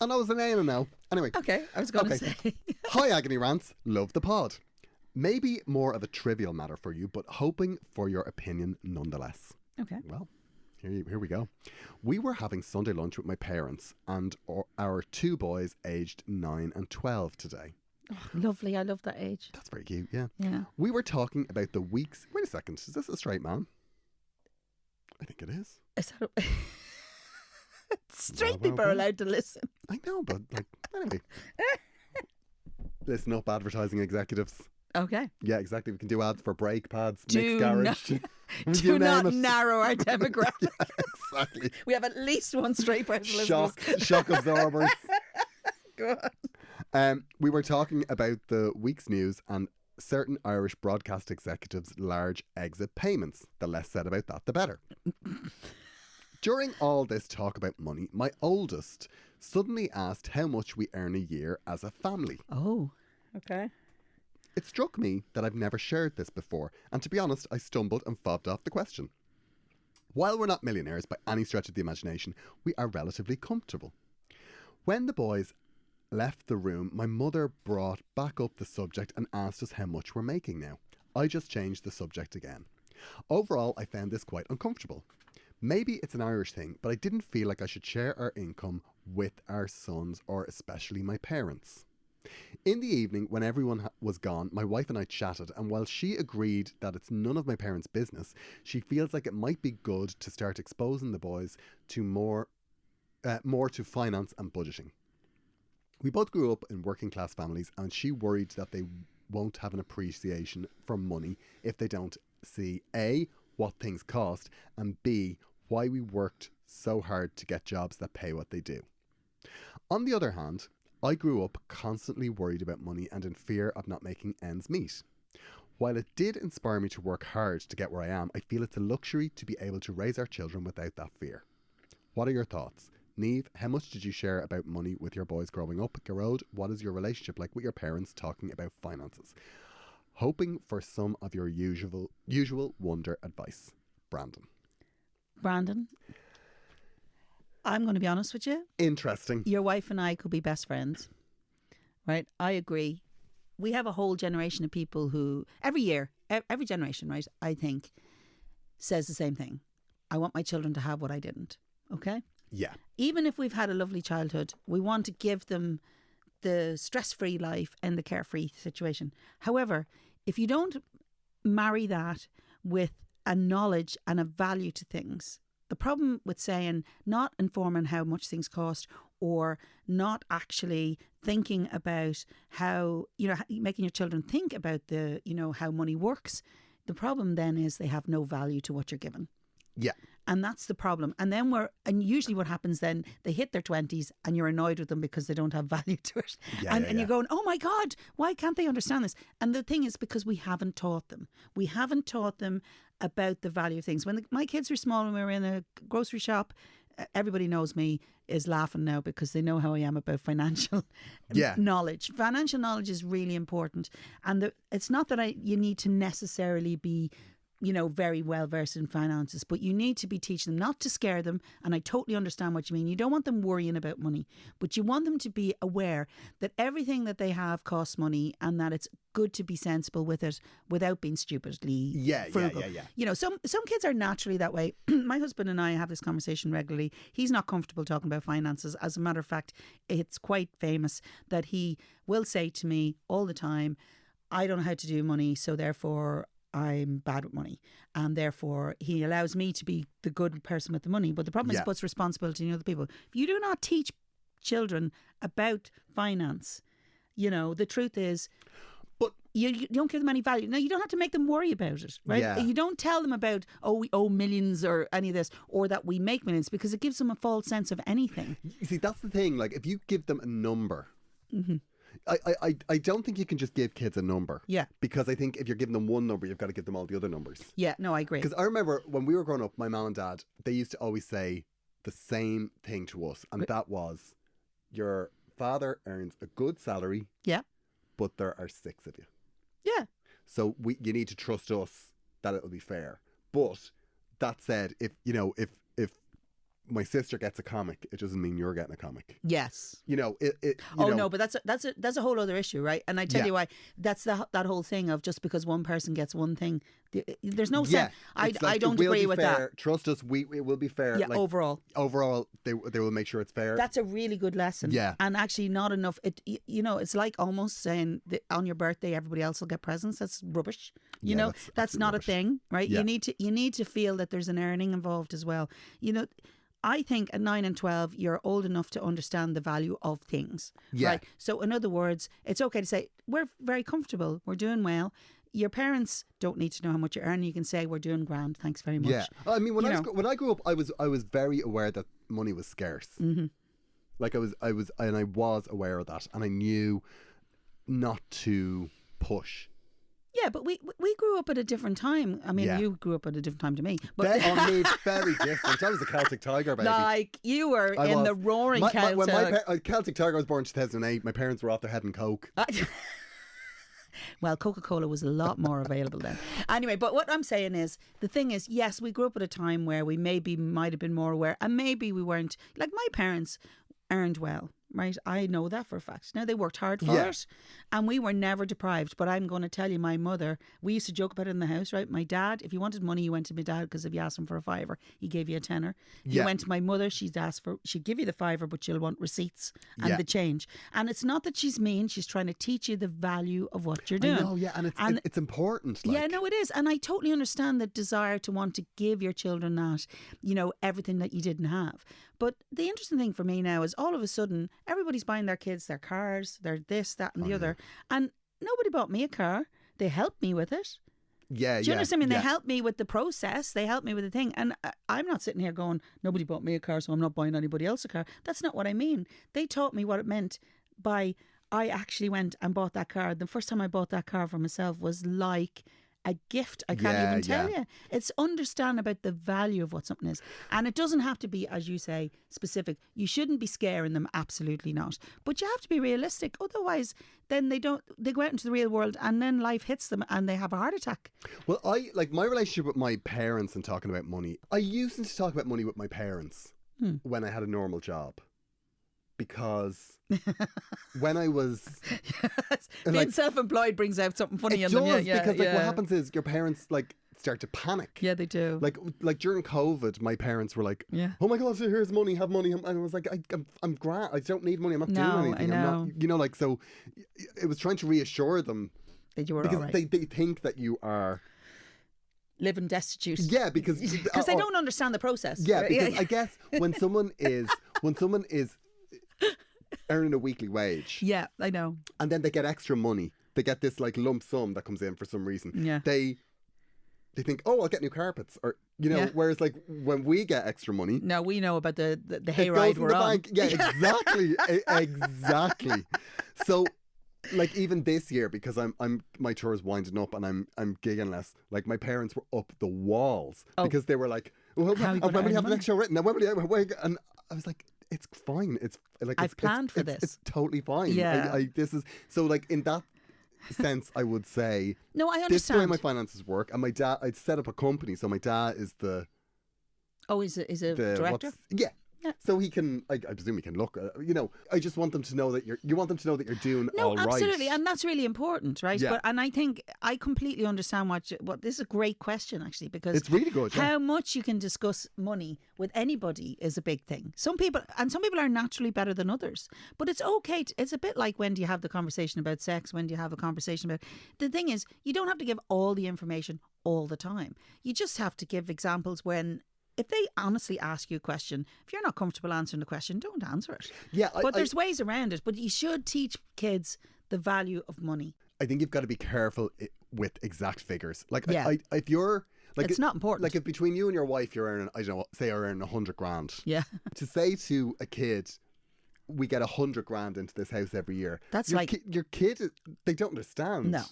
I know it's a name now. Anyway. Okay, I was going to Okay. say. Hi, Agony Rants. Love the pod. Maybe more of a trivial matter for you, but hoping for your opinion nonetheless. Okay. Well, here we go. We were having Sunday lunch with my parents and our two boys aged 9 and 12 today. Oh, lovely. I love that age. That's very cute, yeah. Yeah. We were talking about the weeks... Wait a second, is this a straight man? I think it is. Is that a... Straight Well, people are well. allowed to listen. I know, but like, anyway. Listen up, advertising executives. Okay. Yeah, exactly. We can do ads for brake pads, Do mixed garage. Do You not name it. narrow our demographic. Exactly. We have at least one straight person Shock absorbers. Go on. We were talking about the week's news and certain Irish broadcast executives' large exit payments. The less said about that, the better. During all this talk about money, my oldest suddenly asked how much we earn a year as a family. Oh, okay. It struck me that I've never shared this before, and to be honest, I stumbled and fobbed off the question. While we're not millionaires by any stretch of the imagination, we are relatively comfortable. When the boys left the room, my mother brought back up the subject and asked us how much we're making now. I just changed the subject again. Overall, I found this quite uncomfortable. Maybe it's an Irish thing, but I didn't feel like I should share our income with our sons or especially my parents. In the evening, when everyone was gone, my wife and I chatted, and while she agreed that it's none of my parents' business, she feels like it might be good to start exposing the boys to more to finance and budgeting. We both grew up in working class families, and she worried that they won't have an appreciation for money if they don't see A, what things cost, and B, why we worked so hard to get jobs that pay what they do. On the other hand, I grew up constantly worried about money and in fear of not making ends meet. While it did inspire me to work hard to get where I am, I feel it's a luxury to be able to raise our children without that fear. What are your thoughts? Niamh, how much did you share about money with your boys growing up? Gearóid, what is your relationship like with your parents talking about finances? Hoping for some of your usual wonder advice. Brandon. Brandon, I'm going to be honest with you. Interesting. Your wife and I could be best friends, right? I agree. We have a whole generation of people who, every year, every generation, right, I think, says the same thing. I want my children to have what I didn't, okay? Yeah. Even if we've had a lovely childhood, we want to give them the stress-free life and the carefree situation. However, if you don't marry that with a knowledge and a value to things, the problem with saying not informing how much things cost or not actually thinking about how, making your children think about the, how money works, the problem then is they have no value to what you're given. Yeah. And that's the problem. And then and usually what happens then, they hit their 20s and you're annoyed with them because they don't have value to it. And you're going, oh my God, why can't they understand this? And the thing is because we haven't taught them. We haven't taught them about the value of things. When my kids were small and we were in a grocery shop, everybody knows me is laughing now because they know how I am about financial knowledge. Financial knowledge is really important. And it's not that you need to necessarily be very well versed in finances, but you need to be teaching them, not to scare them. And I totally understand what you mean. You don't want them worrying about money, but you want them to be aware that everything that they have costs money and that it's good to be sensible with it without being stupidly frugal. Some kids are naturally that way. My husband and I have this conversation regularly. He's not comfortable talking about finances. As a matter of fact, it's quite famous that he will say to me all the time, I don't know how to do money, so therefore I'm bad with money, and therefore he allows me to be the good person with the money. But the problem is he puts responsibility on other people. If you do not teach children about finance, the truth is, but you don't give them any value. No, you don't have to make them worry about it, right? Yeah. You don't tell them about, we owe millions or any of this, or that we make millions, because it gives them a false sense of anything. You see, that's the thing. Like, if you give them a number, I don't think you can just give kids a number. Yeah. Because I think if you're giving them one number, you've got to give them all the other numbers. Yeah, no, I agree. Because I remember when we were growing up, my mum and dad, they used to always say the same thing to us. And that was, your father earns a good salary. Yeah. But there are 6 of you. Yeah. So you need to trust us that it'll be fair. But that said, if my sister gets a comic, it doesn't mean you're getting a comic. Yes. No, but that's a whole other issue, right? And I tell you why. That's that whole thing of just because one person gets one thing, there's no sense. I don't agree with fair. that. Trust us, it will be fair. Yeah, overall, they will make sure it's fair. That's a really good lesson. Yeah, and actually not enough. It's like almost saying that on your birthday everybody else will get presents. That's rubbish. That's not rubbish. A thing, right? Yeah. You need to feel that there's an earning involved as well. I think at 9 and 12, you're old enough to understand the value of things. Yeah. Right? So in other words, it's okay to say, we're very comfortable, we're doing well. Your parents don't need to know how much you earn. You can say, we're doing grand, thanks very much. Yeah. I mean, when I grew up, I was very aware that money was scarce. Mm-hmm. Like I was aware of that, and I knew not to push. Yeah, but we grew up at a different time. I mean, you grew up at a different time to me. But very different. I was a Celtic Tiger, baby. Like, you were the roaring Celtic. When Celtic Tiger was born in 2008, my parents were off their head in Coke. Well, Coca-Cola was a lot more available then. Anyway, but what I'm saying is, the thing is, yes, we grew up at a time where we might have been more aware, and maybe we weren't. Like, my parents earned well. Right, I know that for a fact. Now, they worked hard for it, and we were never deprived. But I'm going to tell you, my mother, we used to joke about it in the house, right? My dad, if you wanted money, you went to my dad, because if you asked him for a $5, he gave you a $10. You went to my mother, she'd give you the $5, but she'll want receipts and the change. And it's not that she's mean; she's trying to teach you the value of what you're doing. Oh, yeah, and it's important. Like. Yeah, no, it is, and I totally understand the desire to want to give your children that, everything that you didn't have. But the interesting thing for me now is all of a sudden everybody's buying their kids their cars, their this, that and the other. And nobody bought me a car. They helped me with it. Yeah, Do you yeah. understand? I mean, yeah. they help me with the process. They help me with the thing. And I'm not sitting here going, nobody bought me a car, so I'm not buying anybody else a car. That's not what I mean. They taught me what it meant by I actually went and bought that car. The first time I bought that car for myself was like a gift. I can't Yeah, even tell yeah. you. It's understand about the value of what something is. And it doesn't have to be, as you say, specific. You shouldn't be scaring them, absolutely not. But you have to be realistic. Otherwise, then they go out into the real world and then life hits them and they have a heart attack. Well, I like my relationship with my parents and talking about money. I used to talk about money with my parents when I had a normal job. Because when I was Being like, self-employed brings out something funny it in them. does, Yeah, because like yeah. what happens is your parents like start to panic. Yeah, they do. Like during COVID, my parents were like, Yeah. "Oh my God, so here's money, have money," and I was like, "I'm grand. I don't need money. I'm not No, doing anything. I I'm know. not, you know, like so." It was trying to reassure them that you were because all right. they think that you are. Living destitute. Yeah, because Because they don't understand the process. Yeah, right? because I guess when someone is earning a weekly wage, Yeah, I know. and then they get extra money, they get this like lump sum that comes in for some reason. Yeah. They think, oh, I'll get new carpets, or you know. Yeah. Whereas like when we get extra money, Now we know about the it hayride goes in we're the on. bank. Yeah, exactly, exactly. So, like even this year, because I'm my tour is winding up and I'm gigging less. Like my parents were up the walls because they were like, well, How are you gonna when will earn you have money? an extra written? And I was like, it's fine. It's like I've planned for it's- this. It's totally fine. Yeah. I this is so like in that sense, I would say No, I this is the way understand. my finances work. And my dad, I'd set up a company, so my dad is the Oh, he's a the director? what's- Yeah. Yeah. So he can, I presume he can look. You know, I just want them to know that you want them to know that you're doing No, all right. absolutely, and that's really important, right? Yeah. And I think I completely understand what this is a great question actually, because It's really good. Yeah. how much you can discuss money with anybody is a big thing. Some people are naturally better than others, but it's okay. It's a bit like when do you have the conversation about sex? When do you have a conversation about? The thing is, you don't have to give all the information all the time. You just have to give examples when. If they honestly ask you a question, if you're not comfortable answering the question, don't answer it. Yeah, But there's ways around it. But you should teach kids the value of money. I think you've got to be careful with exact figures. Like, Yeah. if you're like, It's not important. Like, if between you and your wife you're earning, I don't know, say you're earning 100 grand. Yeah. To say to a kid, we get 100 grand into this house every year. That's your like- your kid. They don't understand. No.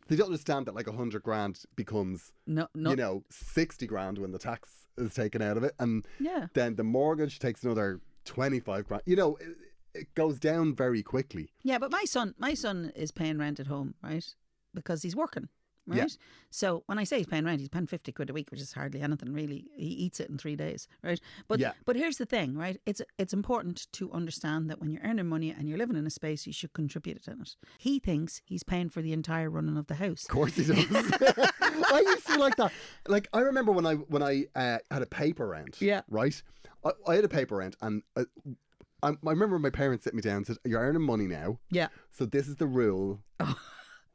They don't understand that like 100 grand becomes, No. you know, 60 grand when the tax is taken out of it, and Yeah. then the mortgage takes another 25 grand. You know, it goes down very quickly. Yeah, but my son is paying rent at home, right? Because he's working, right? Yeah. So when I say he's paying rent, he's paying 50 quid a week, which is hardly anything really. He eats it in 3 days, right? But Yeah. but here's the thing, right? It's important to understand that when you're earning money and you're living in a space, you should contribute in it. He thinks he's paying for the entire running of the house. Of course he does. I used to be like that. Like I remember when I had a paper rent. Yeah. Right. I had a paper rent, and I remember my parents sit me down and said, "You're earning money now, Yeah. so this is the rule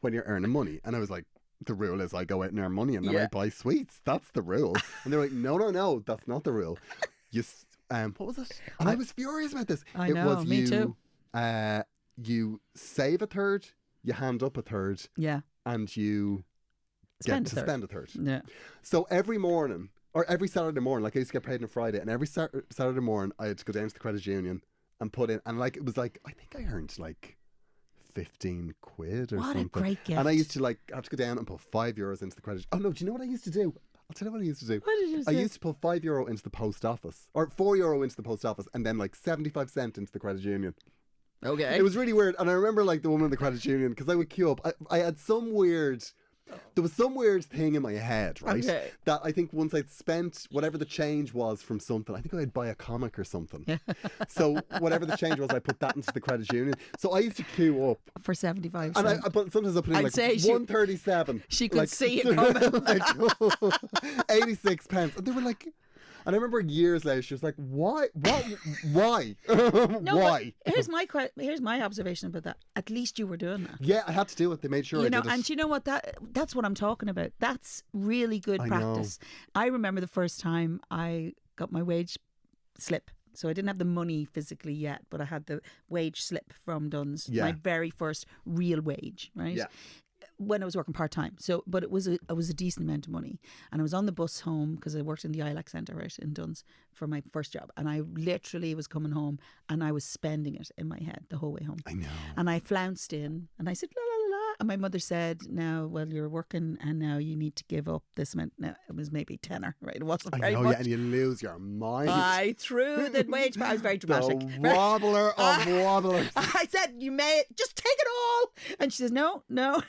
when you're earning money." And I was like, "The rule is I go out and earn money, and then I Yeah. buy sweets. That's the rule." And they're like, "No, that's not the rule. What was it?" And I was furious about this. I it know, was me you, too. You save a third, you hand up a third, Yeah. and you Spend get a to third. spend a third. Yeah. So every morning, or every Saturday morning, like I used to get paid on a Friday, and every Saturday morning I had to go down to the credit union and put in, and like it was like I think I earned like 15 quid or What a something. great And I gift. used to like have to go down and put €5 into the credit. Oh no, do you know what I used to do? I'll tell you what I used to do. What did you I say? used to put €5 into the post office, or €4 into the post office, and then like 75 cents into the credit union. Okay. It was really weird, and I remember like the woman in the credit union, because I would queue up. I had some weird. There was some weird thing in my head, right? Okay. That I think once I'd spent whatever the change was from something, I think I'd buy a comic or something. So whatever the change was, I put that into the credit union. So I used to queue up, For 75 and cents. but sometimes I put in I'd like say she- 137. she could like, see it coming. like 86 pence, and they were like. And I remember years later, she was like, "Why? What? Why? No, Why?" but here's my observation about that. At least you were doing that. Yeah, I had to do it. They made sure You I know, did it. and you know what? That's what I'm talking about. That's really good I know. practice. I remember the first time I got my wage slip. So I didn't have the money physically yet, but I had the wage slip from Dunn's. Yeah. My very first real wage, right? Yeah. when I was working part time. So, but it was a decent amount of money, and I was on the bus home because I worked in the ILAC Centre right in Duns for my first job, and I literally was coming home and I was spending it in my head the whole way home. I know. And I flounced in, and I said la la la la, and my mother said, "Now, well, you're working, and now you need to give up this amount." Now it was maybe tenner, right? It wasn't I very know, much. yeah, and you lose your mind. I threw the wage. I was very dramatic. The wobbler of wobblers. I said, "You may just take it all," and she says, "No, no."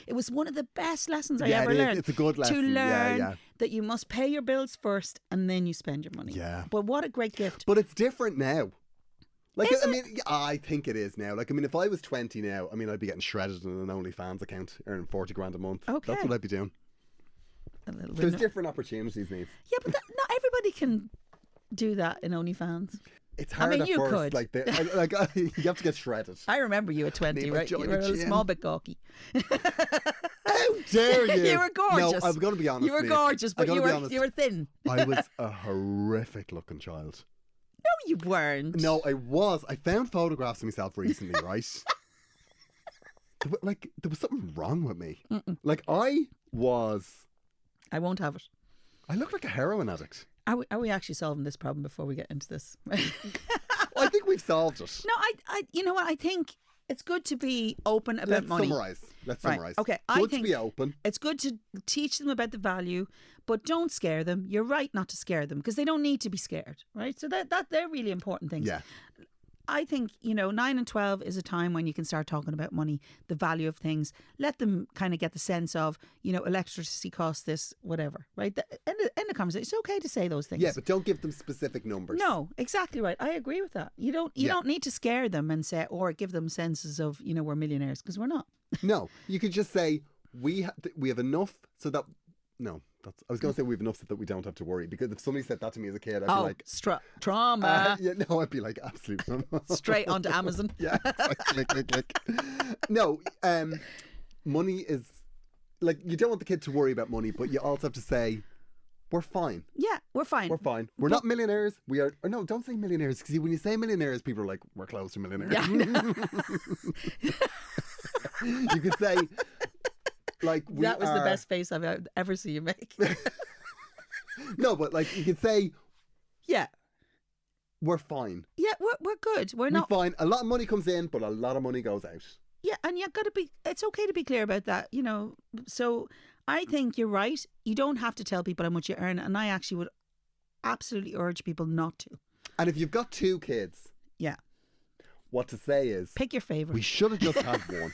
It was one of the best lessons I Yeah, ever it is. learned. It's a good lesson. To Yeah, learn yeah. that you must pay your bills first, and then you spend your money. Yeah. But what a great gift! But it's different now. Like, Is I mean, yeah, I think it is now. Like, I mean, if I was 20 now, I mean, I'd be getting shredded in an OnlyFans account, earning 40 grand a month. Okay. That's what I'd be doing. A little There's bit. different opportunities, Niamh. Yeah, but not everybody can do that in OnlyFans. It's I hard mean, at you first. could. Like, you have to get shredded. I remember you at 20, Niamh, right? You join were the a gym. small bit gawky. How dare you? You were gorgeous. No, I'm going to be honest. You were Niamh. gorgeous, I'm but gonna you be were honest. you were thin. I was a horrific looking child. No, you weren't. No, I was. I found photographs of myself recently, right? There was something wrong with me. Like, I I won't have it. looked like a heroin addict. Are we actually solving this problem before we get into this? Well, I think we've solved it. No, I you know what? I think it's good to be open about Let's money. summarise. Let's Right, summarise. okay, Good I to think- be open. It's good to teach them about the value, but don't scare them. You're right not to scare them because they don't need to be scared, right? So that they're really important things. Yeah. I think, 9 and 12 is a time when you can start talking about money, the value of things. Let them kind of get the sense of, electricity costs this, whatever, right? End the conversation. It's okay to say those things. Yeah, but don't give them specific numbers. No, exactly right. I agree with that. You don't need to scare them and say, or give them senses of, we're millionaires, because we're not. No, you could just say, we have enough so that... No, I was going to say we have enough so that we don't have to worry. Because if somebody said that to me as a kid, I'd be like... trauma. yeah, no, I'd be like, absolute trauma. Straight onto Amazon. Yeah, click. No, money is... Like, you don't want the kid to worry about money, but you also have to say, we're fine. Yeah, we're fine. We're fine. We're not millionaires. We are... Or no, don't say millionaires. Because when you say millionaires, people are like, we're close to millionaires. Yeah, I know. You could say... Like That was the best face I've ever seen you make. No, but like you could say Yeah. we're fine. Yeah, we're good. We're not. We're fine. A lot of money comes in, but a lot of money goes out. Yeah, and you've got to be. It's okay to be clear about that. So I think you're right. You don't have to tell people how much you earn, and I actually would absolutely urge people not to. And if you've got 2 kids, Yeah, what to say is pick your favorite. we should have just had one.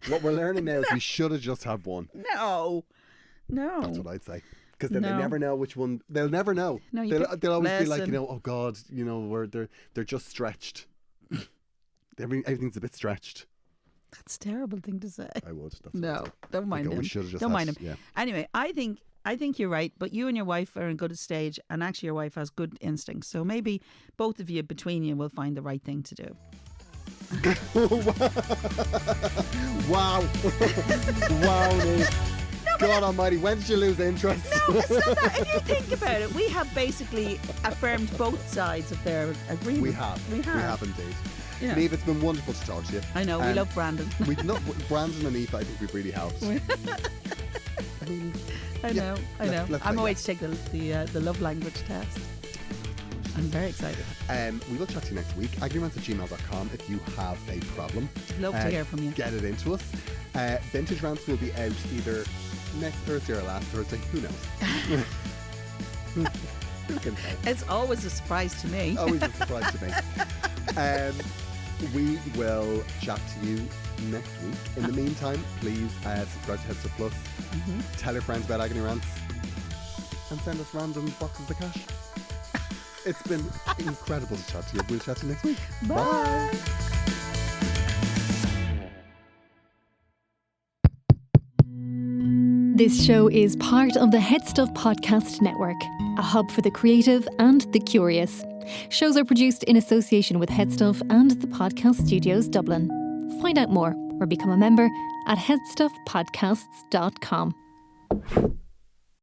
What we're learning now is we should have just had one. No. That's what I'd say. Because then they No. never know which one. They'll never know. No, you pick- they'll always be like, listen. oh God, they're just stretched. Everything's a bit stretched. That's a terrible thing to say. I would. That's what No, I'd say. don't mind Like, oh, him. we should have just Don't had- mind him. yeah. Anyway, I think you're right, but you and your wife are in good stage, and actually your wife has good instincts. So maybe both of you, between you, will find the right thing to do. Wow. Wow, Niamh. God almighty, when did you lose interest? No, it's not that. If you think about it, we have basically affirmed both sides of their agreement. We have. We have. Indeed. Yeah. Niamh, it's been wonderful to talk to you. I know, we love Brandon. Brandon and Aoife, I think we've really helped. I know. let's I'm say away to take the love language test. I'm very excited. We will chat to you next week. agryments@gmail.com if you have a problem. Love to hear from you. Get it into us. Vintage Rants will be out either next Thursday or last Thursday. Who knows? Who can tell? It's always a surprise to me. Always a surprise to me. We will chat to you next week. In the meantime, please subscribe to Head Stuff Plus. Tell your friends about Agony Rants. And send us random boxes of cash. It's been incredible to chat to you. We'll chat to you next week. Bye. This show is part of the Head Stuff Podcast Network, a hub for the creative and the curious. Shows are produced in association with Head Stuff and the Podcast Studios Dublin. Find out more or become a member at headstuffpodcasts.com.